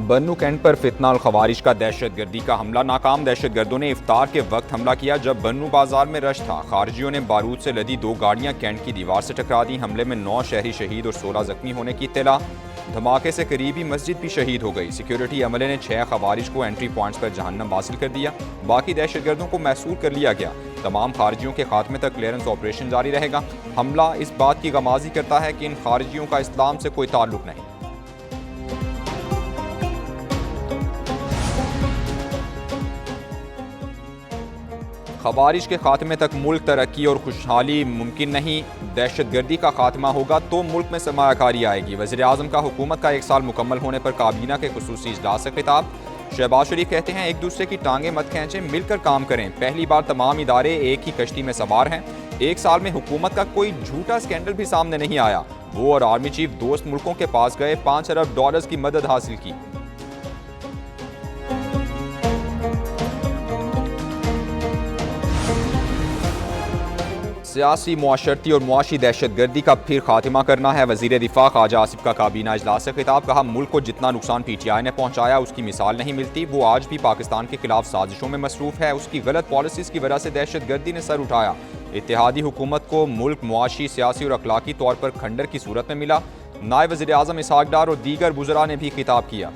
बन्नू cantt पर फितना और खवारिश का दहशतगर्दी का हमला नाकाम। दहशतगर्दों ने इफ्तार के वक्त हमला किया जब बन्नू बाजार में रश था। खारजियों ने बारूद से लदी 2 गाड़ियां कैंट की दीवार से टकरा दी। हमले में 9 शहरी शहीद और 16 जख्मी होने की इत्तला। धमाके से करीबी मस्जिद भी शहीद हो गई। सिक्योरिटी अमले ने 6 खवारिश को एंट्री पॉइंट्स पर जहन्नम हासिल कर दिया। बाकी दहशतगर्दों को महसूर कर लिया गया। तमाम खारजियों के खात्मे तक क्लियरेंस ऑपरेशन जारी रहेगा। हमला इस बात की गमाजी करता है कि इन खारजियों का इस्लाम से कोई ताल्लुक नहीं। खवारिश के खात्मे तक मुल्क तरक्की और खुशहाली मुमकिन नहीं। दहशतगर्दी का खात्मा होगा तो मुल्क में सरमायाकारी आएगी। वज़ीर आज़म का हुकूमत का 1 साल मुकम्मल होने पर काबीना के खुसूसी इजलास से खिताब। शहबाज शरीफ कहते हैं एक दूसरे की टांगें मत खींचें, मिलकर काम करें। पहली बार तमाम इदारे एक ही कश्ती में सवार हैं। 1 साल में हुकूमत का कोई झूठा स्कैंडल भी सामने नहीं आया। वो और आर्मी चीफ दोस्त मुल्कों के पास गए, $5 अरब की मदद हासिल की। सियासी, मुआशरती और मुआशी दहशतगर्दी का फिर खात्मा करना है। वज़ीर दिफा ख्वाजा आसिफ का काबीना इजलास से खिताब। कहा मुल्क को जितना नुकसान PTI ने पहुंचाया उसकी मिसाल नहीं मिलती। वो आज भी पाकिस्तान के खिलाफ साजिशों में मसरूफ़ है। उसकी गलत पॉलिसीज़ की वजह से दहशतगर्दी ने सर उठाया। इत्तेहादी हुकूमत को मुल्क मुआशी, सियासी और अखलाकी तौर पर खंडर की सूरत में मिला। नायब वज़ीर आज़म इसहाक डार और दीगर बुज़रा ने भी खिताब किया।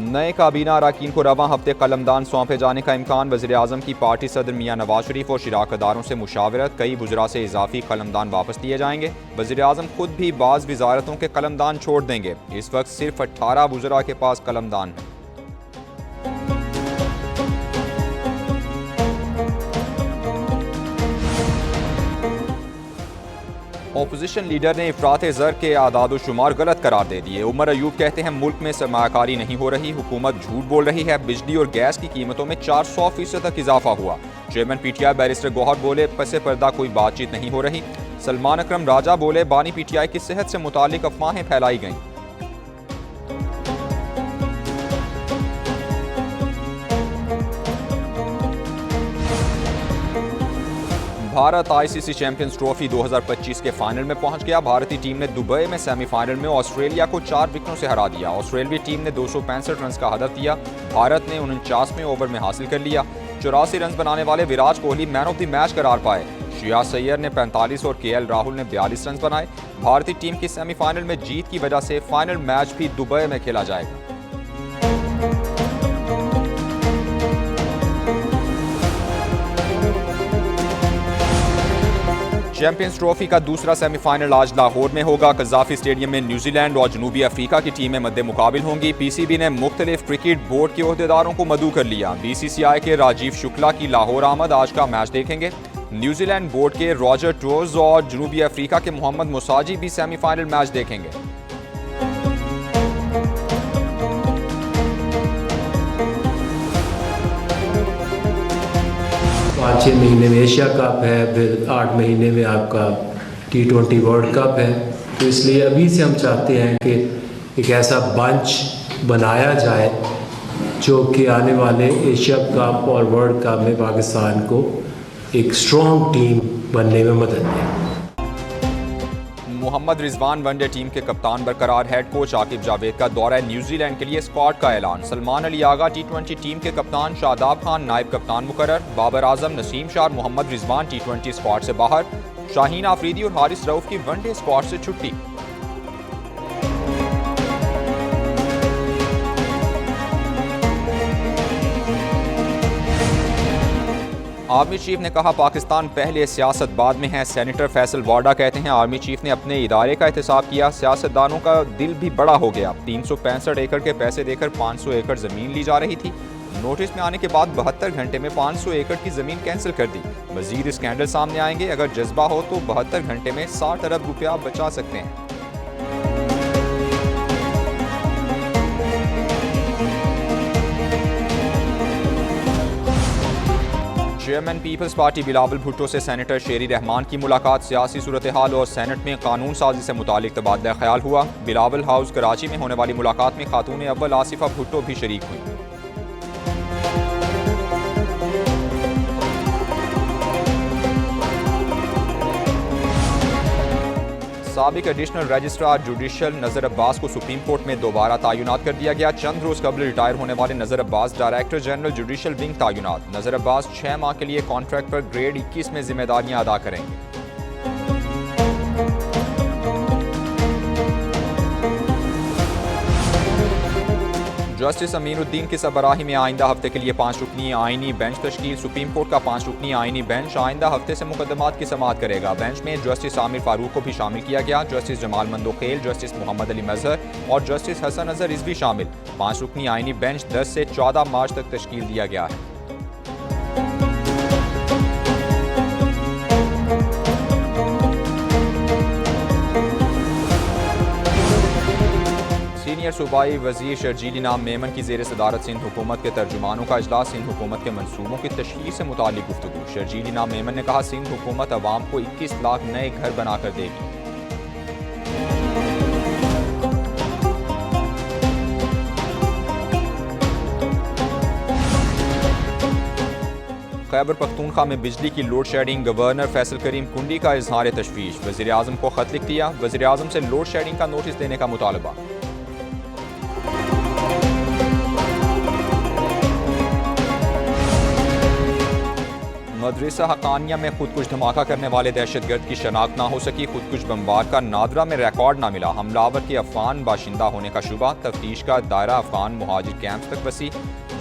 नए काबीना अरकान को रवां हफ्ते कलमदान सौंपे जाने का इम्कान। वज़ीर आज़म की पार्टी सदर मियां नवाज शरीफ और शिराकतदारों से मुशावरत। कई बुज़रा से इजाफी कलमदान वापस लिए जाएंगे। वज़ीर आज़म खुद भी बाज़ वज़ारतों के कलमदान छोड़ देंगे। इस वक्त सिर्फ 18 बुज़रा के पास कलमदान है। अपोजिशन लीडर ने इफरात ज़र के आदाद-ओ-शुमार गलत करार दे दिए। उमर अयूब कहते हैं मुल्क में सरमायाकारी नहीं हो रही, हुकूमत झूठ बोल रही है। बिजली और गैस की कीमतों में 400% तक इजाफा हुआ। चेयरमैन PTI बैरिस्टर गौहर बोले पसे पर्दा कोई बातचीत नहीं हो रही। सलमान अकरम राजा बोले बानी PTI की सेहत से मुतालिक अफवाहें फैलाई गईं। भारत ICC चैंपियंस ट्रॉफी 2025 के फाइनल में पहुंच गया। भारतीय टीम ने दुबई में सेमीफाइनल में ऑस्ट्रेलिया को 4 विकेटों से हरा दिया। ऑस्ट्रेलियाई टीम ने 265 रन का हदफ दिया। भारत ने 49वें ओवर में हासिल कर लिया। 84 रन बनाने वाले Virat Kohli man of the match करार पाए। श्रेयस सैयर ने 45 और KL राहुल ने 42 रन बनाए। भारतीय टीम की सेमीफाइनल में जीत की वजह से फाइनल मैच भी दुबई में खेला जाएगा। चैंपियंस ट्रॉफी का दूसरा सेमीफाइनल आज लाहौर में होगा। कज़ाफी स्टेडियम में न्यूजीलैंड और जनूबी अफ्रीका की टीमें मद्दे मुकाबिल होंगी। PCB ने मुख्तलिफ क्रिकेट बोर्ड के ओहदेदारों को मदऊ कर लिया। BCCI के राजीव शुक्ला की लाहौर आमद आज का मैच देखेंगे। न्यूजीलैंड बोर्ड के रॉजर टोर्स और जनूबी अफ्रीका के मोहम्मद मुसाजी भी सेमीफाइनल मैच देखेंगे। 5-6 महीने में एशिया कप है, फिर 8 महीने में आपका T20 वर्ल्ड कप है। तो इसलिए अभी से हम चाहते हैं कि एक ऐसा बंच बनाया जाए जो कि आने वाले एशिया कप और वर्ल्ड कप में पाकिस्तान को एक स्ट्रॉन्ग टीम बनने में मदद दे। मोहम्मद रिजवान वनडे टीम के कप्तान बरकरार। हेड कोच आकिब जावेद का दौरा न्यूजीलैंड के लिए स्क्वाड का ऐलान। सलमान अली आगा T20 टीम के कप्तान। शादाब खान नायब कप्तान मुकर्रर। बाबर आजम, नसीम शाह, मोहम्मद रिजवान T20 स्क्वाड से बाहर। शाहीन आफरीदी और हारिस रऊफ की वनडे स्क्वाड से छुट्टी। आर्मी चीफ ने कहा पाकिस्तान पहले सियासत बाद में है। सेनेटर फैसल वाडा कहते हैं आर्मी चीफ ने अपने इदारे का एहतसाब किया। सियासतदानों का दिल भी बड़ा हो गया। 365 एकड़ के पैसे देकर 500 एकड़ ज़मीन ली जा रही थी। नोटिस में आने के बाद 72 घंटे में 500 एकड़ की ज़मीन कैंसिल कर दी। मज़ीद स्कैंडल सामने आएंगे। अगर जज्बा हो तो 72 घंटे में 60 अरब रुपया बचा सकते हैं। चेयरमैन पीपल्स पार्टी बिलावल भुट्टो से सेनेटर शेरी रहमान की मुलाकात। सियासी सूरत हाल और सेनेट में कानून साजी से मुतालिक तबादला ख्याल हुआ। बिलावल हाउस कराची में होने वाली मुलाकात में खातून अव्वल आसिफा भुट्टो भी शरीक हुई। साबिक एडिशनल रजिस्ट्रार जुडिशल नज़र अब्बास को सुप्रीम कोर्ट में दोबारा तैनात कर दिया गया। चंद रोज कबल रिटायर होने वाले नज़र Abbas director general judicial wing तैनात। नज़र अब्बास 6 माह के लिए कॉन्ट्रैक्ट पर ग्रेड 21 में जिम्मेदारियां अदा करेंगे। जस्टिस अमीनुद्दीन की सरबराही में आइंदा हफ्ते के लिए 5 रुकनी आईनी बेंच तश्कील। सुप्रीम कोर्ट का 5 रुकनी आईनी बेंच आइंदा हफ्ते से मुकदमात की समाअत करेगा। बेंच में जस्टिस आमिर फारूक को भी शामिल किया गया। जस्टिस जमाल मंदोखेल, जस्टिस मोहम्मद अली मजहर और जस्टिस हसन अजहर रिजवी शामिल। 5 रुकनी आईनी बेंच 10 से 14 मार्च तक तश्कील दिया गया है। सीनियर सूबाई वजीर शर्जील इनाम मेमन की ज़ेर सदारत सिंध हुकूमत के तर्जुमानों का इजलास। सिंध हुकूमत के मनसूबों की तशहीर से मुताल्लिक गुफ्तगू। शर्जील इनाम मेमन ने कहा, सिंध हुकूमत अवाम को 21 लाख नए घर बनाकर देगी। खैबर पख्तूनख्वा में बिजली की लोड शेडिंग। गवर्नर फैसल करीम कुंडी का इजहार तशवीश। वज़ीर आज़म को खत लिख दिया। वज़ीर आज़म से लोड शेडिंग का नोटिस देने का मुतालबा। मदरसा हकानिया में खुदकुश धमाका करने वाले दहशतगर्द की शनाख्त ना हो सकी। खुदकुश बमबार का नादरा में रिकॉर्ड ना मिला। हमलावर के अफगान बाशिंदा होने का शुबा। तफ्तीश का दायरा अफगान मुहाजिर कैंप तक वसी।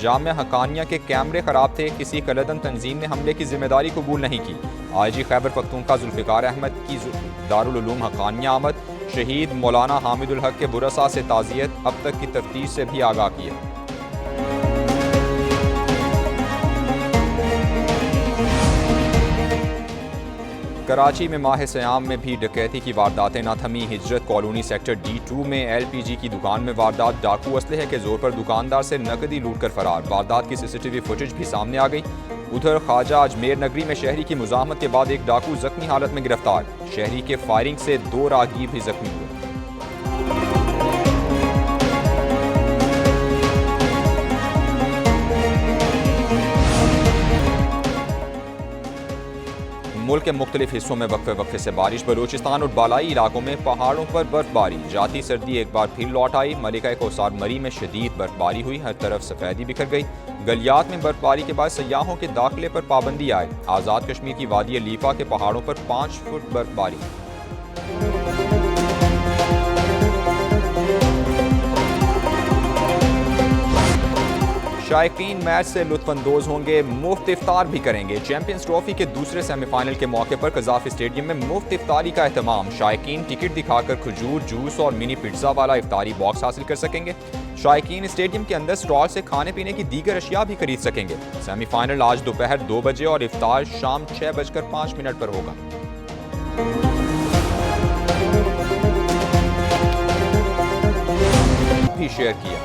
जामिया हकानिया के कैमरे खराब थे। किसी कलदन तंजीम ने हमले की जिम्मेदारी कबूल नहीं की। IG खैबर पख्तूनख्वा जुल्फ़िकार अहमद की दारुल उलूम हकानिया आमद। शहीद मौलाना हामिदुल हक के बुरसा से ताज़ियत। अब तक की तफ्तीश से भी आगाह किया। कराची में माह सयाम में भी डकैती की वारदातें न थमी। हिजरत कॉलोनी सेक्टर D2 में LPG की दुकान में वारदात। डाकू असलहे के जोर पर दुकानदार से नकदी लूट कर फरार। वारदात की CCTV फुटेज भी सामने आ गई। उधर ख्वाजा अजमेर नगरी में शहरी की मुजाहमत के बाद एक डाकू जख्मी हालत में गिरफ्तार। शहरी के फायरिंग से 2 राहगीर भी जख्मी हुए। मुल्क के मुख्तलिफ हिस्सों में वक्फे वक्फे से बारिश। बलूचिस्तान और बालाई इलाकों में पहाड़ों पर बर्फबारी। जाती सर्दी एक बार फिर लौट आई। मलिका कोसार मरी में शदीद बर्फबारी हुई। हर तरफ सफेदी बिखर गई। गलियात में बर्फबारी के बाद सयाहों के दाखिले पर पाबंदी आई। आज़ाद कश्मीर की वादी लीफा के पहाड़ों पर 5 फुट बर्फबारी। शायकीन मैच से लुत्फानंदोज होंगे। मुफ्त इफ्तार भी करेंगे। चैंपियंस ट्रॉफी के दूसरे सेमीफाइनल के मौके पर कज़ाफ स्टेडियम में मुफ्त इफ्तारी का एहतमाम। शायकीन टिकट दिखाकर खजूर, जूस और मिनी पिज्ज़ा वाला इफ्तारी बॉक्स हासिल कर सकेंगे। शायकीन स्टेडियम के अंदर स्टॉल से खाने पीने की दीगर अशिया भी खरीद सकेंगे। सेमीफाइनल आज दोपहर 2 बजे और इफ्तार शाम 6:05 पर होगा। भी शेयर किया।